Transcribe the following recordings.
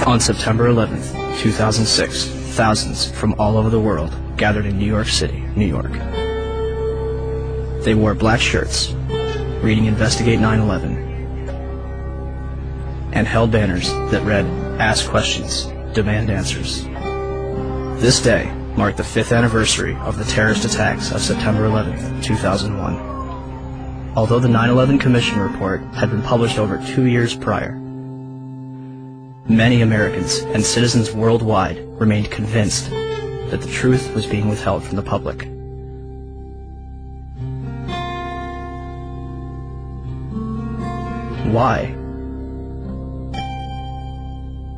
On September 11th, 2006, thousands from all over the world gathered in New York City, New York. They wore black shirts, reading Investigate 9/11, and held banners that read, "Ask questions, demand answers." This day marked the 5th anniversary of the terrorist attacks of September 11th, 2001. Although the 9/11 Commission report had been published over 2 years prior, many Americans and citizens worldwide remained convinced that the truth was being withheld from the public. Why?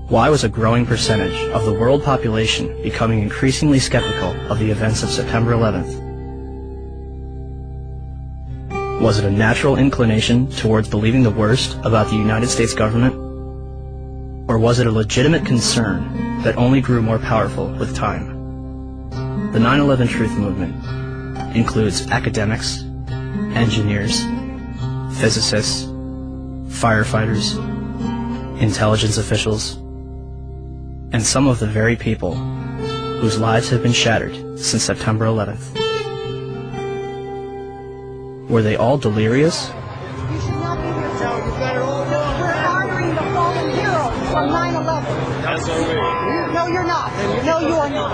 Why was a growing percentage of the world population becoming increasingly skeptical of the events of September 11th? Was it a natural inclination towards believing the worst about the United States government? Or was it a legitimate concern that only grew more powerful with time? The 9/11 Truth Movement includes academics, engineers, physicists, firefighters, intelligence officials, and some of the very people whose lives have been shattered since September 11th. Were they all delirious? You should not be here. No, you've got it all wrong. We're honoring the fallen heroes from 9/11. That's all right. No, you're not. No, you are not.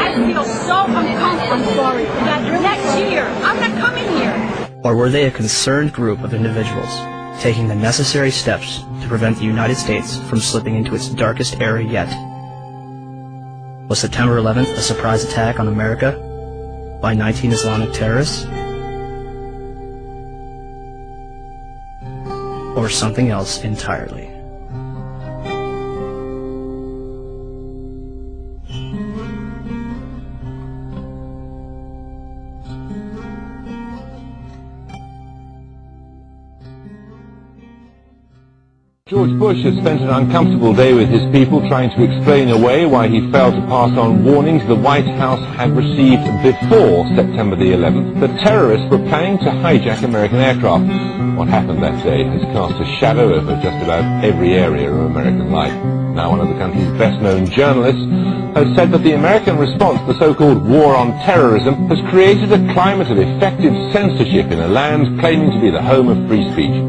I feel so uncomfortable. I'm sorry. That next year, I'm not coming here. Or were they a concerned group of individuals taking the necessary steps to prevent the United States from slipping into its darkest era yet? Was September 11th a surprise attack on America by 19 Islamic terrorists? Or something else entirely? George Bush has spent an uncomfortable day with his people trying to explain away why he failed to pass on warnings the White House had received before September the 11th that terrorists were planning to hijack American aircraft. What happened that day has cast a shadow over just about every area of American life. Now one of the country's best-known journalists has said that the American response to the so-called war on terrorism has created a climate of effective censorship in a land claiming to be the home of free speech.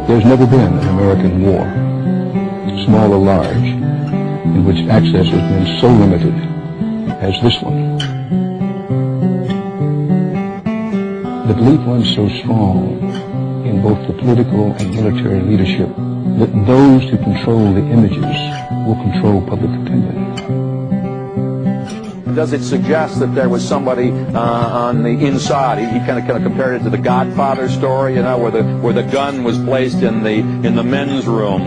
There's never been an American war, small or large, in which access has been so limited as this one. The belief runs so strong in both the political and military leadership that those who control the images will control public opinion. Does it suggest that there was somebody on the inside? He kind of compared it to the Godfather story, you know, where the gun was placed in the men's room.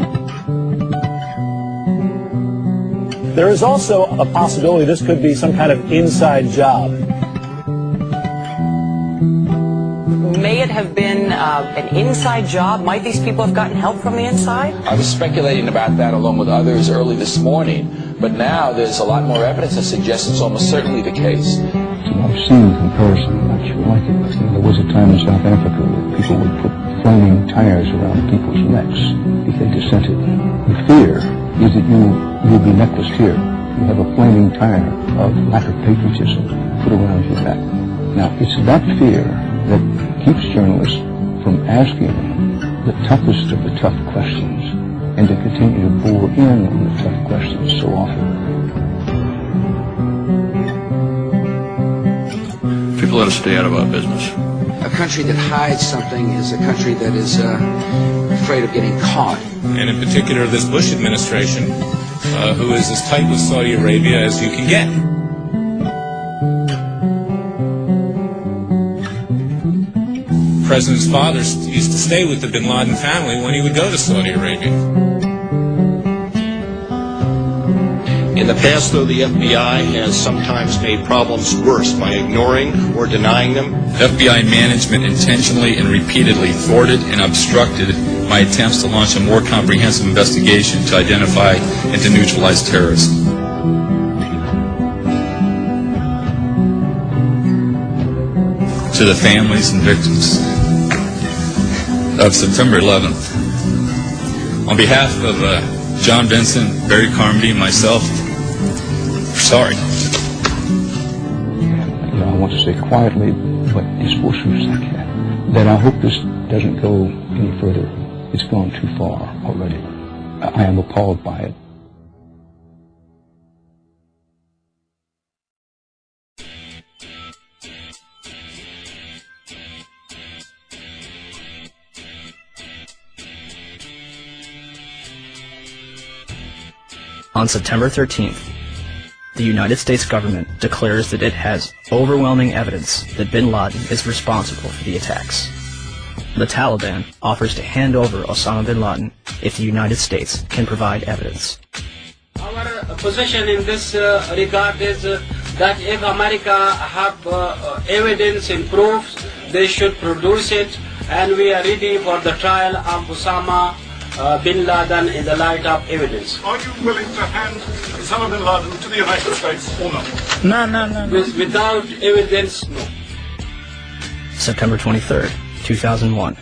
There is also a possibility this could be some kind of inside job. May it have been an inside job? Might these people have gotten help from the inside? I was speculating about that along with others early this morning, but now there's a lot more evidence that suggests it's almost certainly the case. I've seen the comparison, I'm not sure like it. There was a time in South Africa where people would put flaming tires around people's necks if they dissented. The fear is that you'll be necklaced here. You have a flaming tire of lack of patriotism put around your neck. Now, it's that fear that keeps journalists from asking the toughest of the tough questions and to continue to bore in on the tough questions so often. People let us stay out of our business. A country that hides something is a country that is afraid of getting caught. And in particular, this Bush administration, who is as tight with Saudi Arabia as you can get. The President's father used to stay with the bin Laden family when he would go to Saudi Arabia. In the past, though, the FBI has sometimes made problems worse by ignoring or denying them. FBI management intentionally and repeatedly thwarted and obstructed my attempts to launch a more comprehensive investigation to identify and to neutralize terrorists. To the families and victims, of September 11th. On behalf of John Benson, Barry Carmody, and myself, sorry. I want to say quietly, but as forcefully as I can, that I hope this doesn't go any further. It's gone too far already. I am appalled by it. On September 13th, the United States government declares that it has overwhelming evidence that bin Laden is responsible for the attacks. The Taliban offers to hand over Osama bin Laden if the United States can provide evidence. Our position in this regard is that if America have evidence and proofs, they should produce it, and we are ready for the trial of Osama bin Laden in the light of evidence. Are you willing to hand Osama bin Laden to the United States or not? No. Without evidence, no. September 23rd, 2001.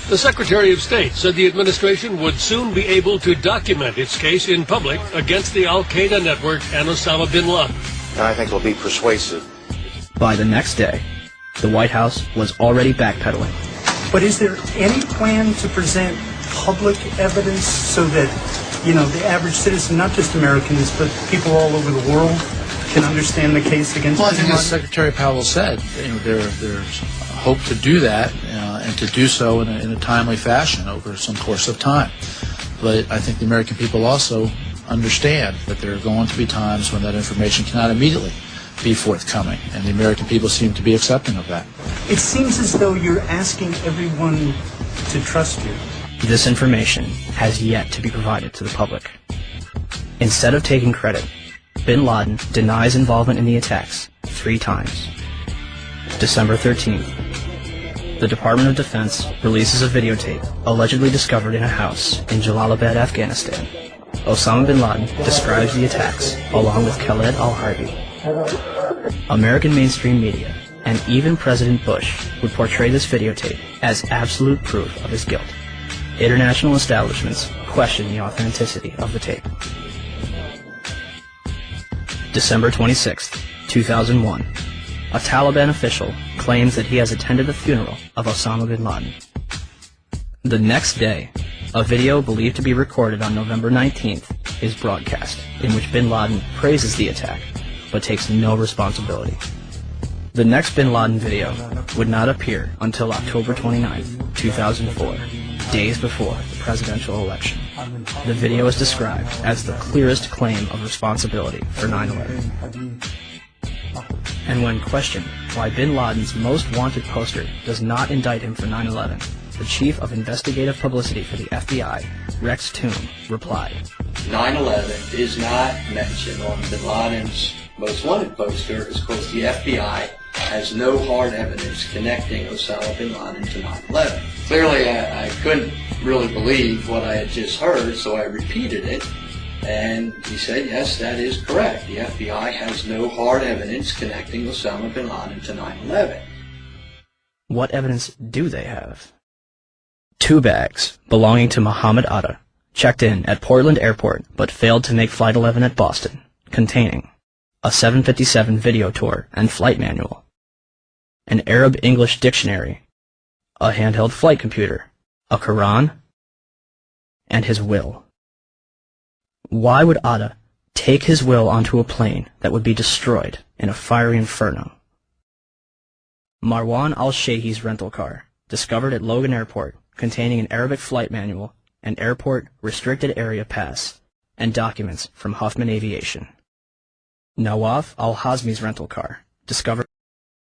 The Secretary of State said the administration would soon be able to document its case in public against the Al-Qaeda network and Osama bin Laden. And I think it'll be persuasive. By the next day, the White House was already backpedaling. But is there any plan to present public evidence so that, the average citizen, not just Americans, but people all over the world, can understand the case against Well, I think as Secretary Powell said, there's hope to do that and to do so in a timely fashion over some course of time. But I think the American people also understand that there are going to be times when that information cannot immediately be forthcoming, and the American people seem to be accepting of that. It seems as though you're asking everyone to trust you. This information has yet to be provided to the public. Instead of taking credit, bin Laden denies involvement in the attacks 3 times. December 13th, the Department of Defense releases a videotape allegedly discovered in a house in Jalalabad, Afghanistan. Osama bin Laden describes the attacks along with Khaled al-Harbi. American mainstream media and even President Bush would portray this videotape as absolute proof of his guilt. International establishments question the authenticity of the tape. December 26th, 2001. A Taliban official claims that he has attended the funeral of Osama bin Laden. The next day, a video believed to be recorded on November 19th is broadcast, in which bin Laden praises the attack, but takes no responsibility. The next bin Laden video would not appear until October 29th, 2004, days before the presidential election. The video is described as the clearest claim of responsibility for 9/11. And when questioned why bin Laden's most wanted poster does not indict him for 9/11, the chief of investigative publicity for the FBI, Rex Toome, replied, 9/11 is not mentioned on bin Laden's most wanted poster because the FBI has no hard evidence connecting Osama bin Laden to 9/11. Clearly, I couldn't really believe what I had just heard, so I repeated it, and he said, yes, that is correct. The FBI has no hard evidence connecting Osama bin Laden to 9/11. What evidence do they have? 2 bags belonging to Muhammad Atta checked in at Portland Airport but failed to make Flight 11 at Boston, containing a 757 video tour and flight manual, an Arab-English dictionary, a handheld flight computer, a Quran, and his will. Why would Atta take his will onto a plane that would be destroyed in a fiery inferno? Marwan al-Sheikh's rental car, discovered at Logan Airport, containing an Arabic flight manual, an airport restricted area pass, and documents from Huffman Aviation. Nawaf al-Hazmi's rental car, discovered